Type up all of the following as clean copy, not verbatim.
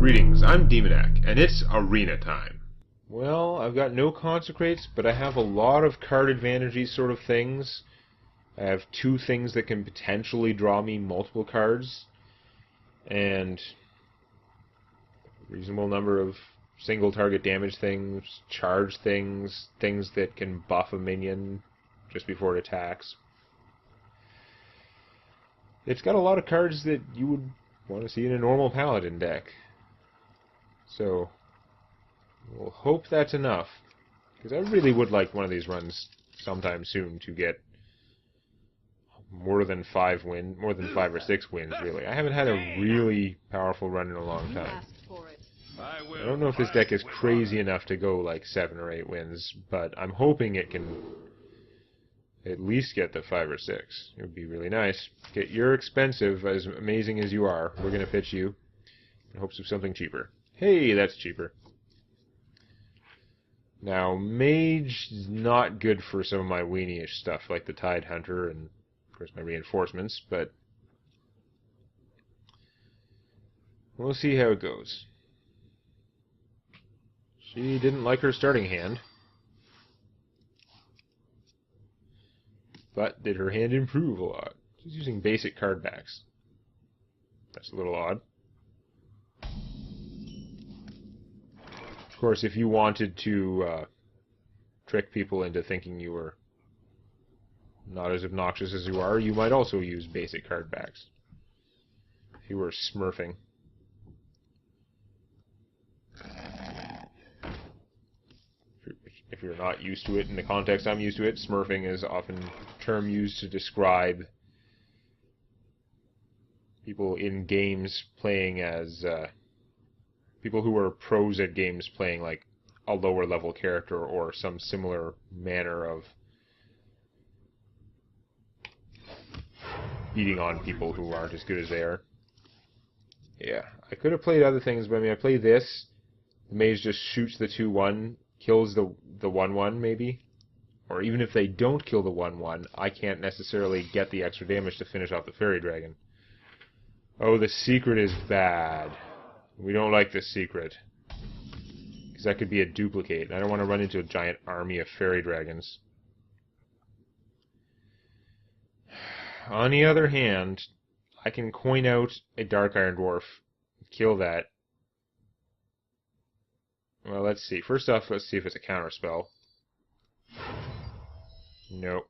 Greetings, I'm Demonac, and it's arena time. Well, I've got no consecrates, but I have a lot of card advantage sort of things. I have two things that can potentially draw me multiple cards, and a reasonable number of single target damage things, charge things, things that can buff a minion just before it attacks. It's got a lot of cards that you would want to see in a normal Paladin deck. So, we'll hope that's enough. Because I really would like one of these runs sometime soon to get more than 5 or 6 wins, really. I haven't had a really powerful run in a long time. I don't know if this deck is crazy enough to go like 7 or 8 wins, but I'm hoping it can at least get the 5 or 6. It would be really nice. You're expensive, as amazing as you are. We're going to pitch you in hopes of something cheaper. Hey, that's cheaper. Now, Mage is not good for some of my weenie-ish stuff, like the Tide Hunter and, of course, my reinforcements, but we'll see how it goes. She didn't like her starting hand. But did her hand improve a lot? She's using basic card backs. That's a little odd. Of course, if you wanted to trick people into thinking you were not as obnoxious as you are, you might also use basic card backs. If you were smurfing. If you're not used to it in the context I'm used to it, smurfing is often a term used to describe people in games playing as people who are pros at games playing like a lower level character or some similar manner of beating on people who aren't as good as they are. Yeah, I could have played other things, but I mean, I play this. The mage just shoots the 2-1, kills the 1-1 maybe. Or even if they don't kill the 1-1, I can't necessarily get the extra damage to finish off the fairy dragon. Oh, the secret is bad. We don't like this secret. Because that could be a duplicate, and I don't want to run into a giant army of fairy dragons. On the other hand, I can coin out a Dark Iron Dwarf, kill that. Well, let's see. First off, let's see if it's a counterspell. Nope.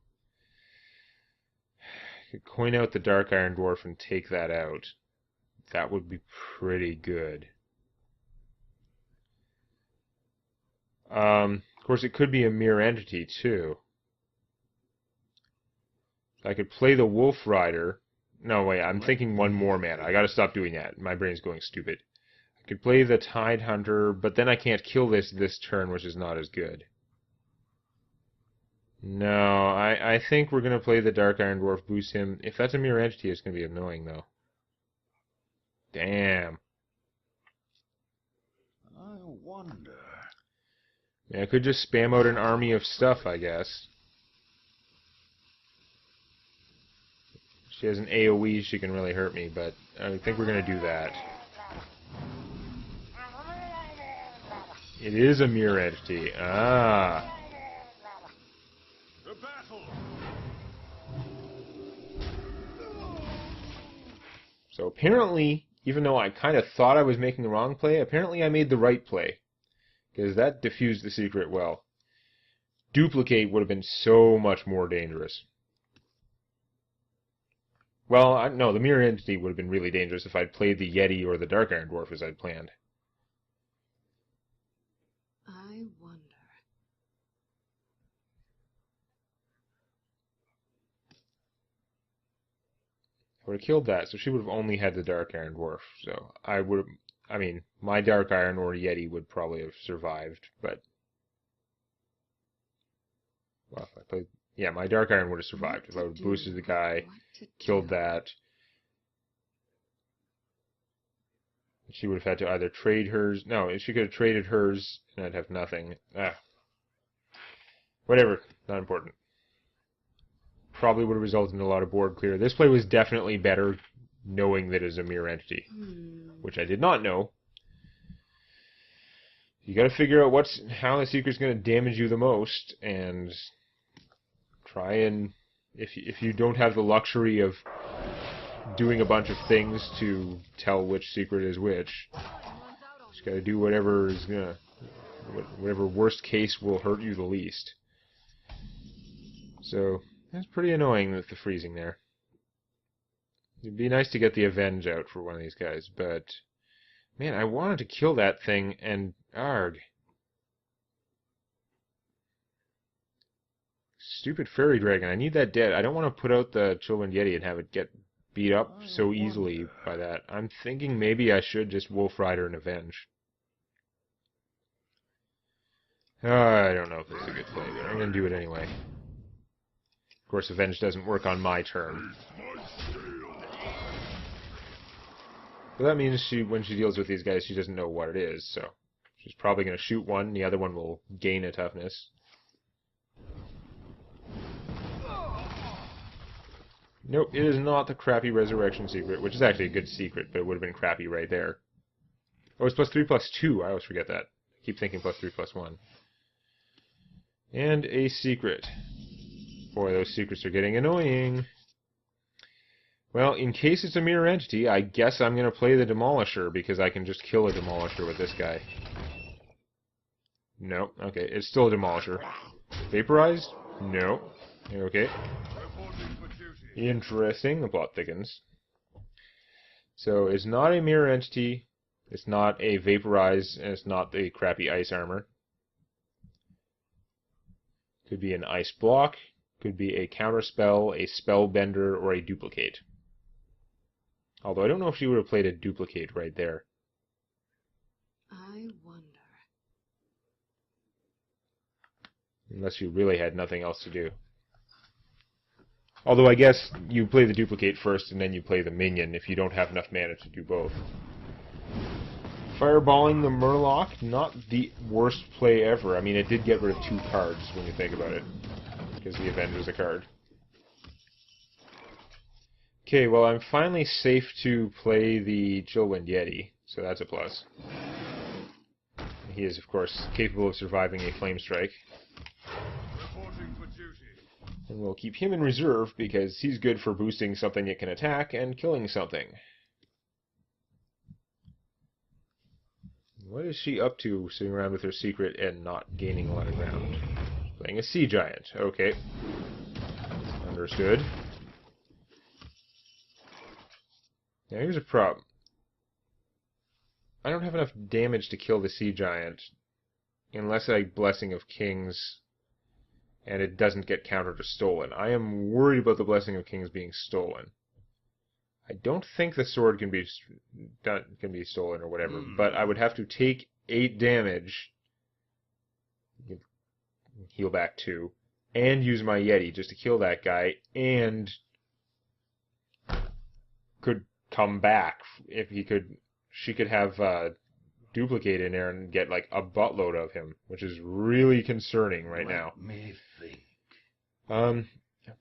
I could coin out the Dark Iron Dwarf and take that out. That would be pretty good. Of course, it could be a mirror entity, too. I could play the Wolf Rider. No, wait, I'm thinking one more mana. I gotta stop doing that. My brain's going stupid. I could play the Tide Hunter, but then I can't kill this turn, which is not as good. No, I think we're gonna play the Dark Iron Dwarf, boost him. If that's a mirror entity, it's gonna be annoying, though. Damn. I wonder. Yeah, I could just spam out an army of stuff, I guess. She has an AoE, she can really hurt me, but I think we're going to do that. It is a mirror entity. Ah. The battle. So apparently, even though I kind of thought I was making the wrong play, apparently I made the right play. Because that diffused the secret well. Duplicate would have been so much more dangerous. Well, no, the mirror entity would have been really dangerous if I'd played the Yeti or the Dark Iron Dwarf as I'd planned. I wonder. I would have killed that, so she would have only had the Dark Iron Dwarf. So I would have, I mean, my Dark Iron or Yeti would probably have survived, but well, if I played, yeah, my Dark Iron would have survived if I would have boosted the guy, killed that. She would have had to either trade hers. No, she could have traded hers, and I'd have nothing. Ah, whatever, not important. Probably would have resulted in a lot of board clear. This play was definitely better knowing that it's a mirror entity, which I did not know. You gotta figure out how the secret's gonna damage you the most, and try and, if you don't have the luxury of doing a bunch of things to tell which secret is which, just gotta do whatever worst case will hurt you the least. So, that's pretty annoying with the freezing there. It'd be nice to get the Avenge out for one of these guys, but man, I wanted to kill that thing, and arg. Stupid fairy dragon. I need that dead. I don't want to put out the Children Yeti and have it get beat up so easily by that. I'm thinking maybe I should just Wolf Rider and Avenge. I don't know if this is a good play, but I'm going to do it anyway. Of course, Avenge doesn't work on my turn. But that means when she deals with these guys, she doesn't know what it is, so she's probably going to shoot one, the other one will gain a toughness. Nope, it is not the crappy resurrection secret, which is actually a good secret, but it would have been crappy right there. Oh, it's +3/+2. I always forget that. I keep thinking +3/+1. And a secret. Boy, those secrets are getting annoying. Well, in case it's a mirror entity, I guess I'm going to play the Demolisher, because I can just kill a Demolisher with this guy. No, okay, it's still a Demolisher. Vaporized? No. Okay. Interesting, the plot thickens. So, it's not a mirror entity, it's not a Vaporized, and it's not the crappy ice armor. Could be an ice block, could be a counterspell, a spellbender, or a duplicate. Although I don't know if she would have played a duplicate right there. I wonder. Unless you really had nothing else to do. Although I guess you play the duplicate first and then you play the minion if you don't have enough mana to do both. Fireballing the Murloc, not the worst play ever. I mean, it did get rid of 2 cards when you think about it. Because the Avenge was a card. Okay, well, I'm finally safe to play the Chillwind Yeti, so that's a plus. He is, of course, capable of surviving a Flame Strike. And we'll keep him in reserve, because he's good for boosting something it can attack and killing something. What is she up to, sitting around with her secret and not gaining a lot of ground? Playing a Sea Giant. Okay. Understood. Now here's a problem. I don't have enough damage to kill the Sea Giant unless I Blessing of Kings and it doesn't get countered or stolen. I am worried about the Blessing of Kings being stolen. I don't think the sword can be stolen or whatever, but I would have to take 8 damage, heal back 2, and use my Yeti just to kill that guy, and could come back if he could. She could have duplicate in there and get like a buttload of him, which is really concerning right now. Let me think. I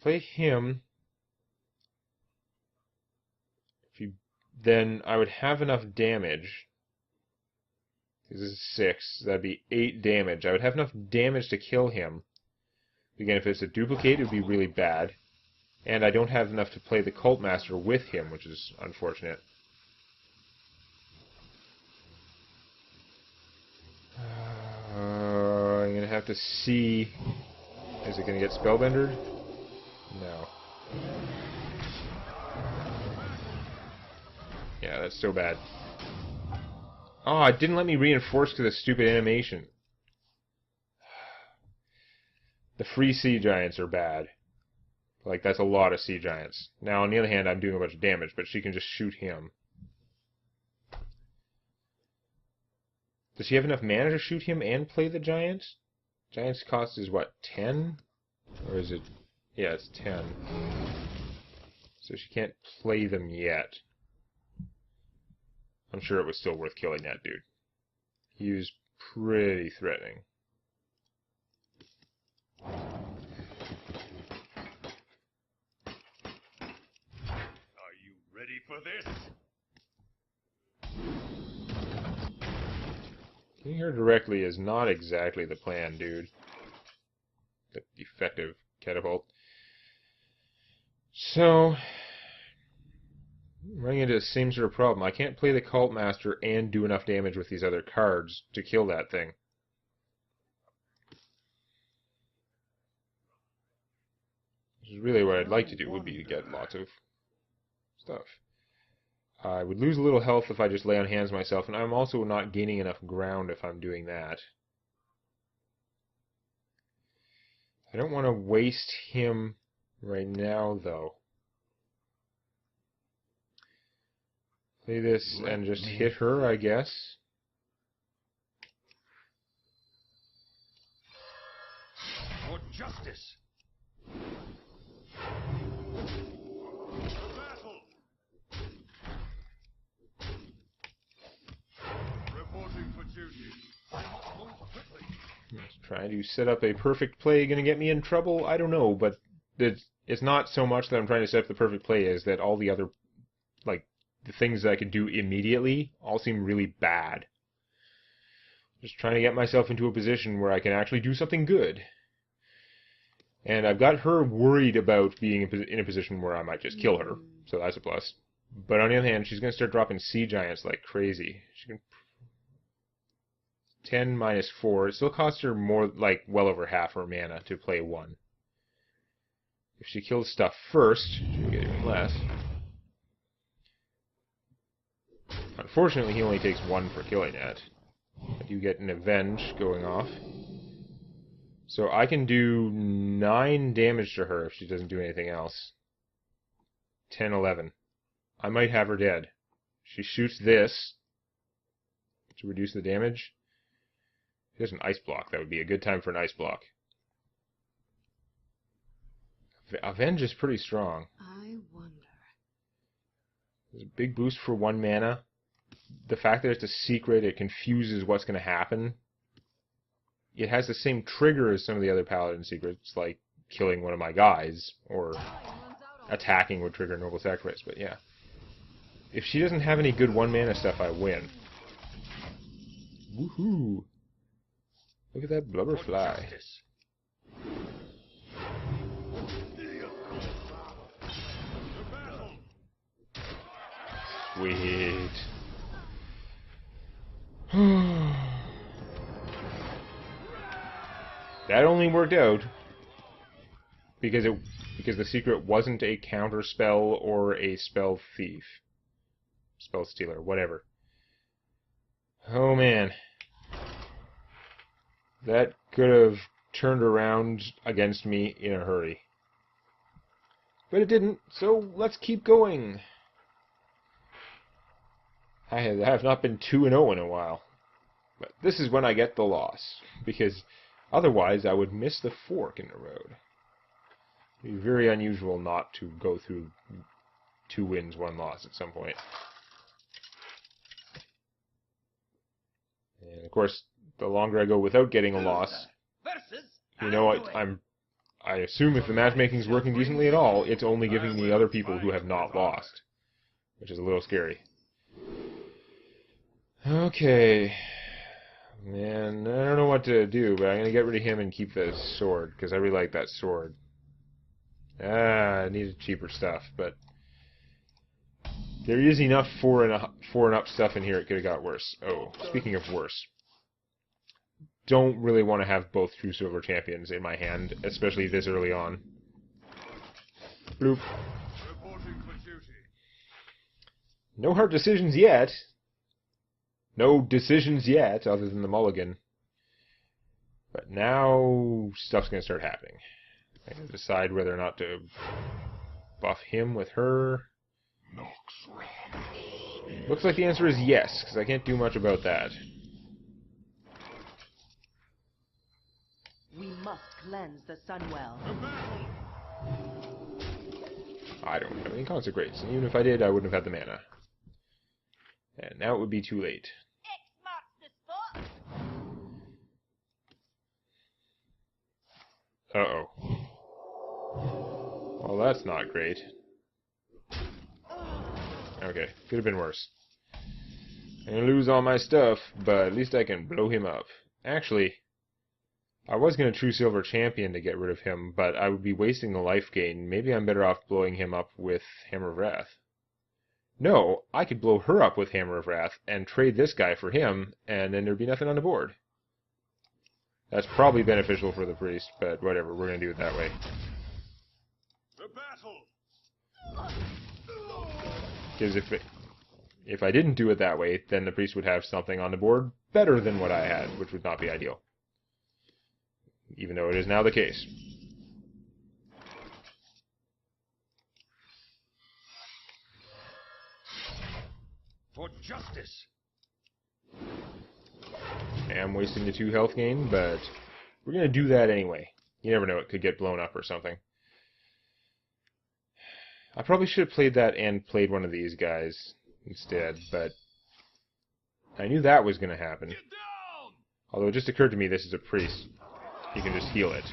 play him. Then I would have enough damage. This is 6. That'd be 8 damage. I would have enough damage to kill him. Again, if it's a duplicate, it would be really bad. And I don't have enough to play the Cult Master with him, which is unfortunate. I'm going to have to see... Is it going to get Spellbendered? No. Yeah, that's so bad. Oh, it didn't let me reinforce because of stupid animation. The free Sea Giants are bad. Like, that's a lot of Sea Giants. Now, on the other hand, I'm doing a bunch of damage, but she can just shoot him. Does she have enough mana to shoot him and play the Giant? Giant's cost is what, 10? Or is it... Yeah, it's 10. So she can't play them yet. I'm sure it was still worth killing that dude. He was pretty threatening. Are you ready for this? Hitting her directly is not exactly the plan, dude. The effective catapult. So, I'm running into the same sort of problem. I can't play the Cult Master and do enough damage with these other cards to kill that thing. Which is really what I'd like to do, would be to get lots of stuff. I would lose a little health if I just lay on hands myself, and I'm also not gaining enough ground if I'm doing that. I don't want to waste him right now, though. Play this and just hit her, I guess. For justice. Battle. Reporting for duty. Move quickly. Trying to set up a perfect play gonna get me in trouble? I don't know, but it's not so much that I'm trying to set up the perfect play as that all the other, like, the things that I could do immediately all seem really bad. Just trying to get myself into a position where I can actually do something good. And I've got her worried about being in a position where I might just kill her, so that's a plus. But on the other hand, she's going to start dropping Sea Giants like crazy. She can 10 minus 4. It still costs her more, like, well over half her mana to play 1. If she kills stuff first, she'll get even less. Unfortunately, he only takes 1 for killing it. I do get an Avenge going off. So I can do 9 damage to her if she doesn't do anything else. 10, 11. I might have her dead. She shoots this to reduce the damage. She has an ice block. That would be a good time for an ice block. Avenge is pretty strong. I wonder. There's a big boost for 1 mana. The fact that it's a secret, it confuses what's going to happen. It has the same trigger as some of the other Paladin secrets, like killing one of my guys, or attacking would trigger Noble Sacrifice, but yeah. If she doesn't have any good 1 mana stuff, I win. Woohoo! Look at that blubber fly. Sweet. That only worked out because the secret wasn't a counter spell or a spell thief, spell stealer, whatever. Oh man, that could have turned around against me in a hurry, but it didn't. So let's keep going. I have not been 2-0 in a while, but this is when I get the loss, because otherwise I would miss the fork in the road. It would be very unusual not to go through 2 wins, 1 loss at some point. And of course, the longer I go without getting a loss, you know, I assume if the matchmaking is working decently at all, it's only giving me other people who have not lost, which is a little scary. Okay. Man, I don't know what to do, but I'm going to get rid of him and keep the sword, because I really like that sword. I needed cheaper stuff, but there is enough 4 and up stuff in here, it could have got worse. Oh, speaking of worse. Don't really want to have both True Silver Champions in my hand, especially this early on. Bloop. No hard decisions yet. No decisions yet, other than the mulligan. But now, stuff's going to start happening. I can decide whether or not to buff him with her. Looks like the answer is yes, because I can't do much about that. We must cleanse the Sunwell. I don't have any consecrates, and even if I did, I wouldn't have had the mana. And now it would be too late. Uh-oh. Well, that's not great. Okay, could have been worse. And lose all my stuff, but at least I can blow him up. Actually, I was going to True Silver Champion to get rid of him, but I would be wasting the life gain. Maybe I'm better off blowing him up with Hammer of Wrath. No, I could blow her up with Hammer of Wrath and trade this guy for him, and then there'd be nothing on the board. That's probably beneficial for the priest, but whatever, we're going to do it that way. The battle. Because if I didn't do it that way, then the priest would have something on the board better than what I had, which would not be ideal. Even though it is now the case. For justice. I am wasting the 2 health gain, but we're going to do that anyway. You never know, it could get blown up or something. I probably should have played that and played one of these guys instead, but I knew that was going to happen. Get down! Although it just occurred to me this is a priest. He can just heal it.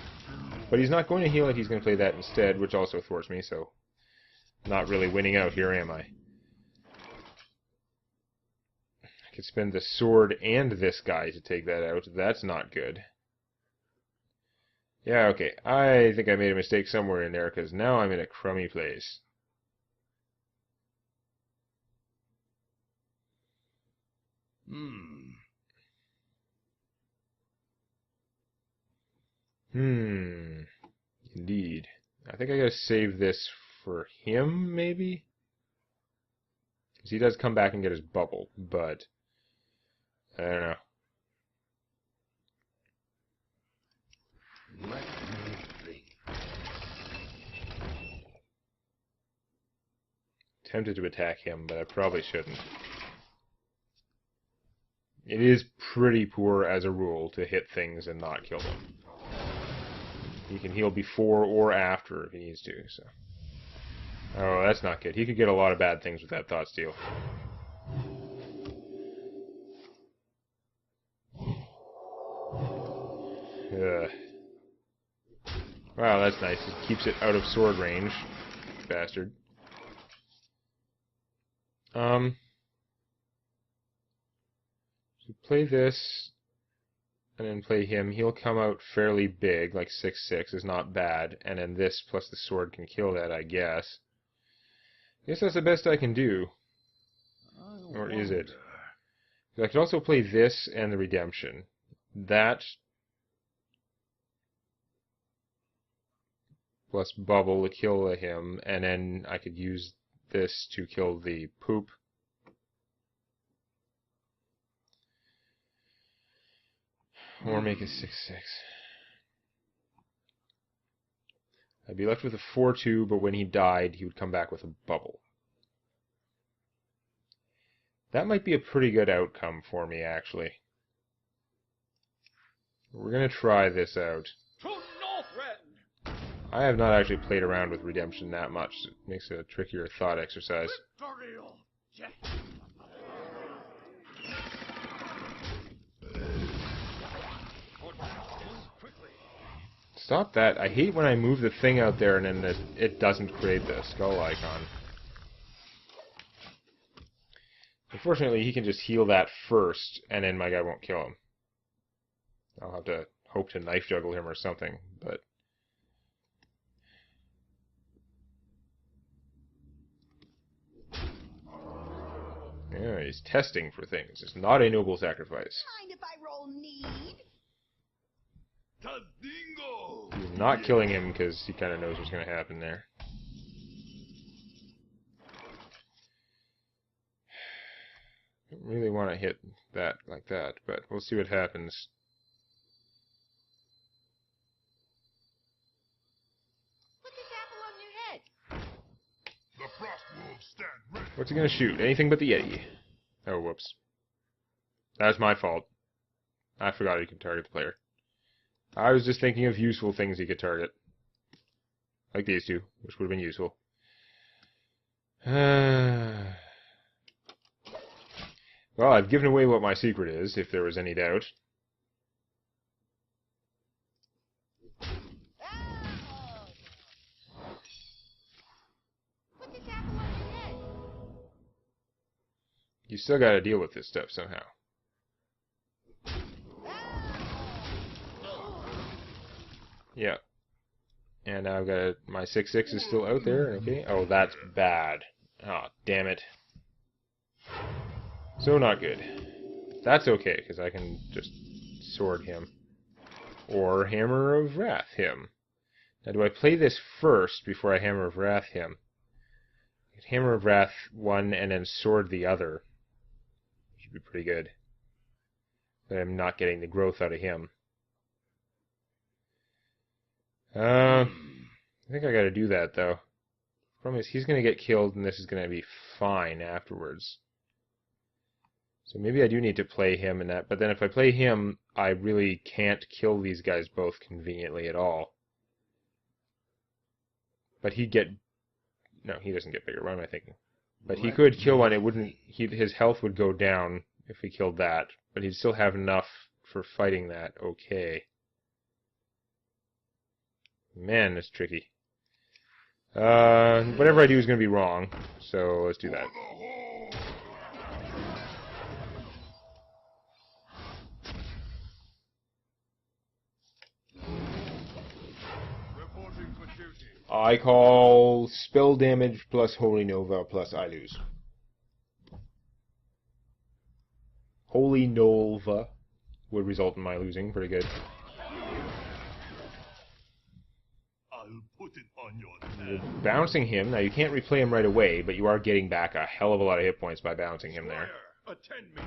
But he's not going to heal it, he's going to play that instead, which also thwarts me, so I'm not really winning out here, am I? I could spend the sword and this guy to take that out. That's not good. Yeah, okay. I think I made a mistake somewhere in there, because now I'm in a crummy place. Indeed. I think I gotta save this for him, maybe? Because he does come back and get his bubble, but I don't know. Let me think. Tempted to attack him, but I probably shouldn't. It is pretty poor as a rule to hit things and not kill them. He can heal before or after if he needs to, so. Oh, that's not good. He could get a lot of bad things with that Thought Steal. Ugh. Wow, that's nice. It keeps it out of sword range. Bastard. So play this, and then play him. He'll come out fairly big, like 6/6 is not bad, and then this plus the sword can kill that, I guess. I guess that's the best I can do. Or is it? I could also play this and the Redemption. That plus Bubble to kill him, and then I could use this to kill the poop. Or make it 6/6. I'd be left with a 4/2, but when he died, he would come back with a bubble. That might be a pretty good outcome for me, actually. We're going to try this out. To Northrend! I have not actually played around with Redemption that much. It makes it a trickier thought exercise. Victorial! Yes. For justice, quickly. Stop that. I hate when I move the thing out there and then it doesn't create the skull icon. Unfortunately, he can just heal that first, and then my guy won't kill him. I'll have to hope to knife juggle him or something, but... Yeah, he's testing for things. It's not a noble sacrifice. Mind if I roll need? Tadingo! He's not killing him because he kind of knows what's going to happen there. Don't really want to hit that like that, but we'll see what happens. Put this apple on your head. The frost wolves stand ready. What's he going to shoot? Anything but the Yeti. Oh, whoops. That's my fault. I forgot he could target the player. I was just thinking of useful things he could target. Like these two, which would have been useful. Well, I've given away what my secret is, if there was any doubt. Put this apple on your head. You still gotta deal with this stuff somehow. Yeah. And now I've got my 6/6 is still out there. Okay. Oh, that's bad. Oh, damn it. So not good. That's okay, because I can just sword him. Or Hammer of Wrath him. Now, do I play this first before I Hammer of Wrath him? Hammer of Wrath one and then sword the other. Should be pretty good. But I'm not getting the growth out of him. I think I gotta do that, though. Problem is, he's gonna get killed, and this is gonna be fine afterwards. So maybe I do need to play him in that, but then if I play him, I really can't kill these guys both conveniently at all. But he'd get... No, he doesn't get bigger. What am I thinking? But he could kill one. It wouldn't... his health would go down if he killed that, but he'd still have enough for fighting that. Okay. Man, that's tricky. Whatever I do is going to be wrong, so let's do that. Reporting for duty. I call spell damage plus Holy Nova plus I lose. Holy Nova would result in my losing. Pretty good. I'll put it on your You're head. bouncing him. Now, you can't replay him right away, but you are getting back a hell of a lot of hit points by bouncing him there. Squire, attend me.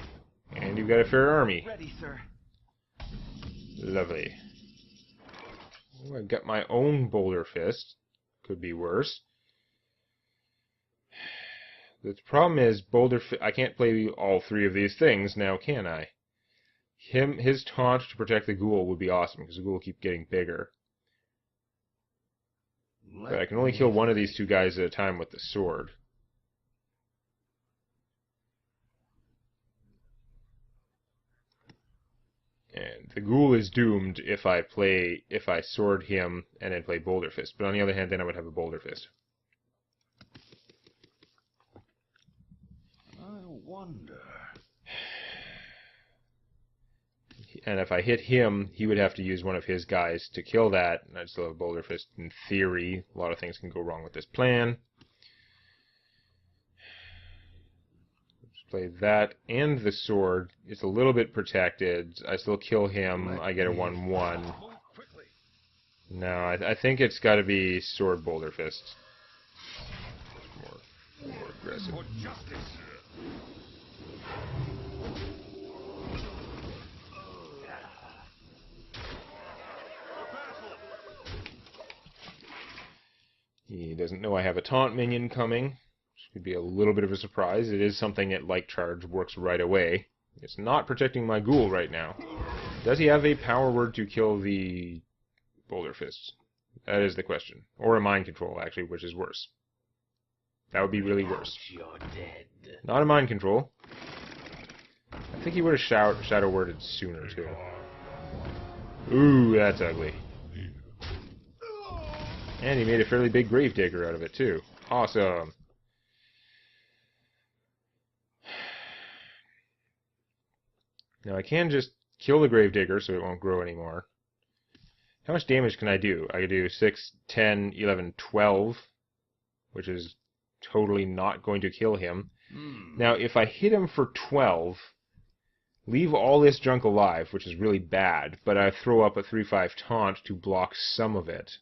And you've got a fair army. Ready, sir. Lovely. Oh, I've got my own Boulder Fist. Could be worse. The problem is, I can't play all three of these things now, can I? His taunt to protect the ghoul would be awesome, because the ghoul will keep getting bigger. But I can only kill one of these two guys at a time with the sword. And the ghoul is doomed if I sword him and then play Boulder Fist. But on the other hand, then I would have a Boulder Fist. I wonder. And if I hit him, he would have to use one of his guys to kill that, and I'd still have a Boulder Fist in theory. A lot of things can go wrong with this plan. Just play that and the sword. It's a little bit protected. I still kill him. I get a 1/1. Move quickly. No, I think it's got to be sword Boulder Fist. More aggressive. For justice. He doesn't know I have a taunt minion coming, which could be a little bit of a surprise. It is something that Light Charge works right away. It's not protecting my ghoul right now. Does he have a power word to kill the Boulder Fists? That is the question. Or a mind control, actually, which is worse. That would be really worse. You're dead. Not a mind control. I think he would have shadow worded sooner, too. Ooh, that's ugly. And he made a fairly big Gravedigger out of it, too. Awesome. Now, I can just kill the Gravedigger so it won't grow anymore. How much damage can I do? I could do 6, 10, 11, 12, which is totally not going to kill him. Now, if I hit him for 12, leave all this junk alive, which is really bad, but I throw up a 3/5 taunt to block some of it.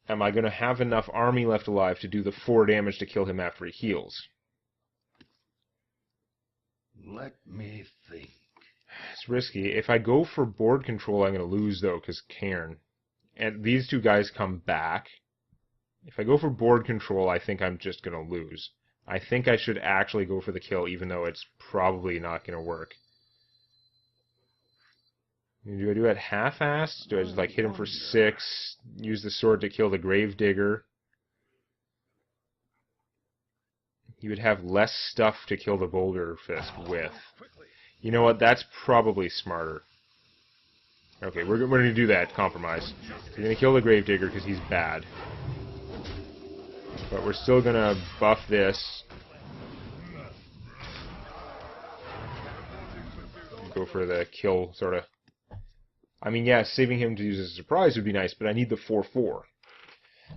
Am I going to have enough army left alive to do the 4 damage to kill him after he heals? Let me think. It's risky. If I go for board control, I'm going to lose, though, because Cairn. And these two guys come back. If I go for board control, I think I'm just going to lose. I think I should actually go for the kill, even though it's probably not going to work. Do I do it half-assed? Do I just like hit him for 6, use the sword to kill the Gravedigger? You would have less stuff to kill the Boulder Fist with. You know what? That's probably smarter. Okay, we're going to do that. Compromise. We're going to kill the Gravedigger because he's bad. But we're still gonna buff this. Go for the kill, sort of. I mean, yeah, saving him to use as a surprise would be nice, but I need the 4/4.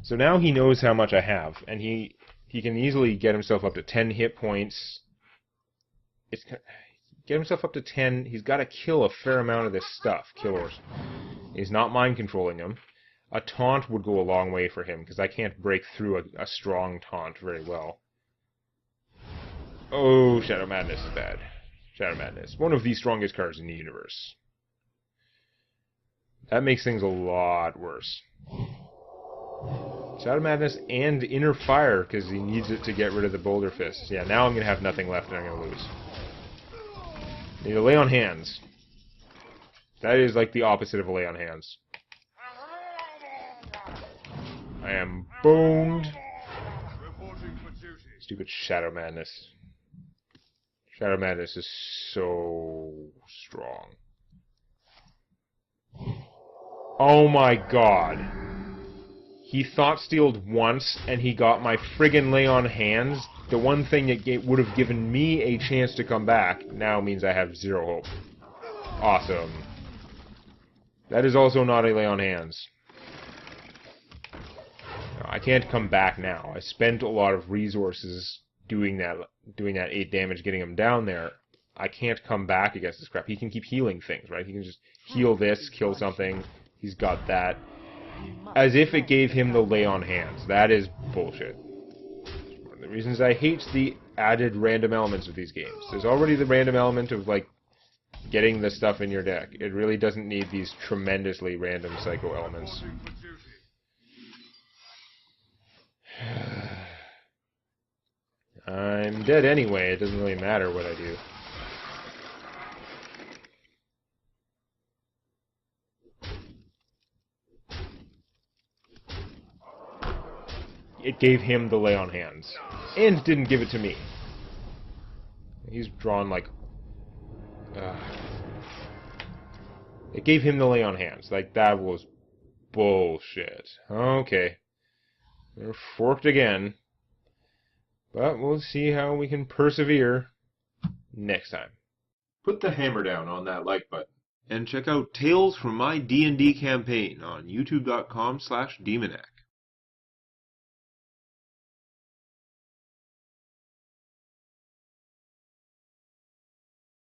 So now he knows how much I have, and he can easily get himself up to 10 hit points. Get himself up to 10. He's got to kill a fair amount of this stuff. Killers. He's not mind controlling him. A taunt would go a long way for him, because I can't break through a strong taunt very well. Oh, Shadow Madness is bad. Shadow Madness. One of the strongest cards in the universe. That makes things a lot worse. Shadow Madness and Inner Fire, because he needs it to get rid of the Boulder Fists. Yeah, now I'm going to have nothing left and I'm going to lose. Need to lay on hands. That is like the opposite of a lay on hands. I am boned. Reporting for duty. Stupid Shadow Madness. Shadow Madness is so strong. Oh my god. He thought-stealed once, and he got my friggin' lay on hands. The one thing that would have given me a chance to come back now means I have zero hope. Awesome. That is also not a lay on hands. No, I can't come back now. I spent a lot of resources doing that 8 damage, getting him down there. I can't come back against this crap. He can keep healing things, right? He can just heal this, kill something. He's got that. As if it gave him the lay on hands. That is bullshit. One of the reasons I hate the added random elements of these games. There's already the random element of, like, getting the stuff in your deck. It really doesn't need these tremendously random psycho elements. Reporting for duty. I'm dead anyway. It doesn't really matter what I do. It gave him the lay on hands. And didn't give it to me. He's drawn like... It gave him the lay on hands. Like, that was bullshit. Okay. We're forked again. But we'll see how we can persevere next time. Put the hammer down on that like button. And check out Tales from My D&D Campaign on youtube.com/Demonac.